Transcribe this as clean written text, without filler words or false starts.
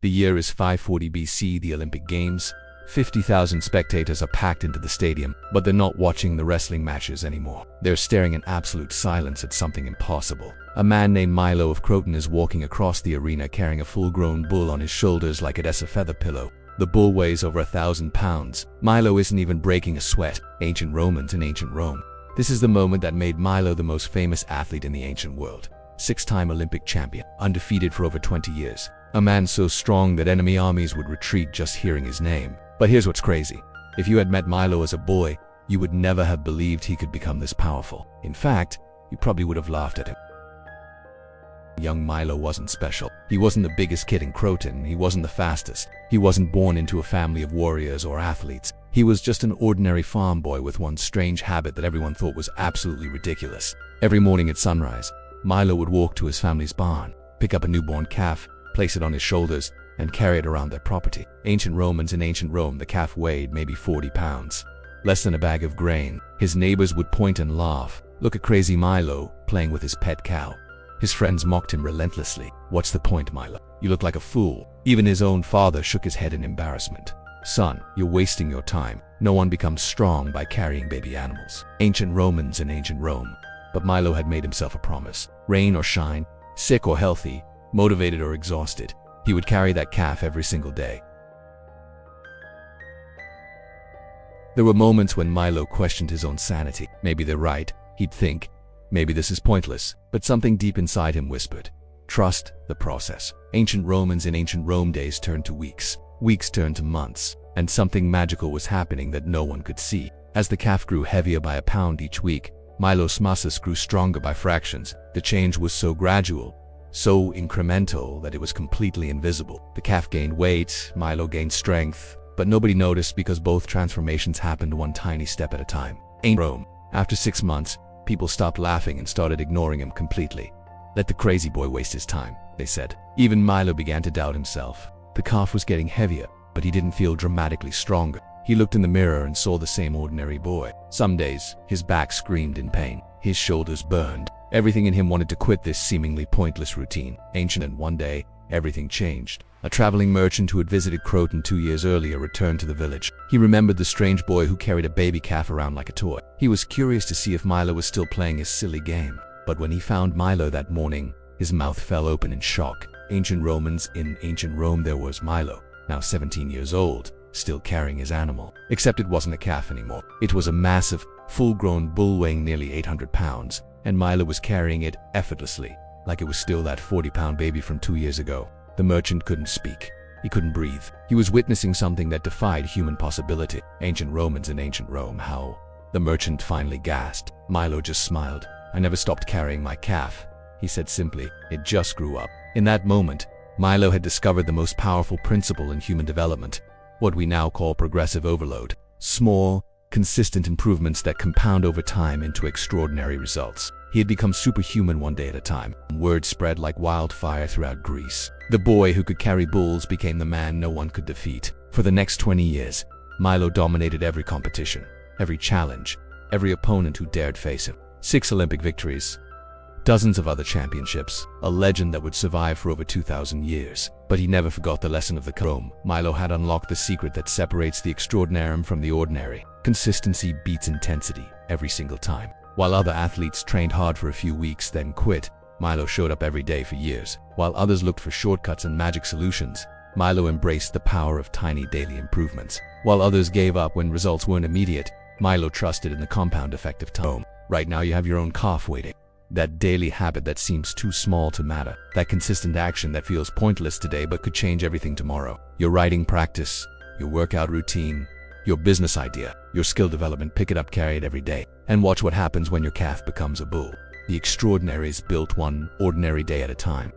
The year is 540 BC, the Olympic Games. 50,000 spectators are packed into the stadium, but they're not watching the wrestling matches anymore. They're staring in absolute silence at something impossible. A man named Milo of Croton is walking across the arena carrying a full-grown bull on his shoulders like it's a feather pillow. The bull weighs over 1,000 pounds. Milo isn't even breaking a sweat. Ancient Romans in ancient Rome. This is the moment that made Milo the most famous athlete in the ancient world. 6-time Olympic champion, undefeated for over 20 years. A man so strong that enemy armies would retreat just hearing his name. But here's what's crazy. If you had met Milo as a boy, you would never have believed he could become this powerful. In fact, you probably would have laughed at him. Young Milo wasn't special. He wasn't the biggest kid in Croton. He wasn't the fastest. He wasn't born into a family of warriors or athletes. He was just an ordinary farm boy with one strange habit that everyone thought was absolutely ridiculous. Every morning at sunrise, Milo would walk to his family's barn, pick up a newborn calf, place it on his shoulders, and carry it around their property. Ancient Romans in ancient Rome, the calf weighed maybe 40 pounds. Less than a bag of grain. His neighbors would point and laugh. Look at crazy Milo playing with his pet cow. His friends mocked him relentlessly. What's the point, Milo? You look like a fool. Even his own father shook his head in embarrassment. Son, you're wasting your time. No one becomes strong by carrying baby animals. Ancient Romans in ancient Rome. But Milo had made himself a promise. Rain or shine, sick or healthy, motivated or exhausted, he would carry that calf every single day. There were moments when Milo questioned his own sanity. Maybe they're right, he'd think. Maybe this is pointless. But something deep inside him whispered, trust the process. Ancient Romans in ancient Rome days turned to weeks. Weeks turned to months. And something magical was happening that no one could see. As the calf grew heavier by a pound each week, Milo's muscles grew stronger by fractions. The change was so gradual, so incremental that it was completely invisible. The calf gained weight, Milo gained strength, but nobody noticed because both transformations happened one tiny step at a time. In Rome, after 6 months, people stopped laughing and started ignoring him completely. Let the crazy boy waste his time, they said. Even Milo began to doubt himself. The calf was getting heavier, but he didn't feel dramatically stronger. He looked in the mirror and saw the same ordinary boy. Some days, his back screamed in pain. His shoulders burned. Everything in him wanted to quit this seemingly pointless routine. Ancient, and one day, everything changed. A traveling merchant who had visited Croton 2 years earlier returned to the village. He remembered the strange boy who carried a baby calf around like a toy. He was curious to see if Milo was still playing his silly game. But when he found Milo that morning, his mouth fell open in shock. Ancient Romans in ancient Rome, there was Milo, now 17 years old, still carrying his animal. Except it wasn't a calf anymore. It was a massive, full-grown bull weighing nearly 800 pounds, and Milo was carrying it effortlessly, like it was still that 40-pound baby from 2 years ago. The merchant couldn't speak. He couldn't breathe. He was witnessing something that defied human possibility. Ancient Romans in ancient Rome, how? The merchant finally gasped. Milo just smiled. I never stopped carrying my calf, he said simply. It just grew up. In that moment, Milo had discovered the most powerful principle in human development, what we now call progressive overload. Small, consistent improvements that compound over time into extraordinary results. He had become superhuman one day at a time. Word spread like wildfire throughout Greece. The boy who could carry bulls became the man no one could defeat. For the next 20 years, Milo dominated every competition, every challenge, every opponent who dared face him. 6 Olympic victories, dozens of other championships, a legend that would survive for over 2,000 years. But he never forgot the lesson of the Rome. Milo had unlocked the secret that separates the extraordinary from the ordinary. Consistency beats intensity every single time. While other athletes trained hard for a few weeks, then quit, Milo showed up every day for years. While others looked for shortcuts and magic solutions, Milo embraced the power of tiny daily improvements. While others gave up when results weren't immediate, Milo trusted in the compound effect of time. Right now you have your own calf waiting. That daily habit that seems too small to matter. That consistent action that feels pointless today but could change everything tomorrow. Your writing practice, your workout routine, your business idea, your skill development, pick it up, carry it every day, and watch what happens when your calf becomes a bull. The extraordinary is built one ordinary day at a time.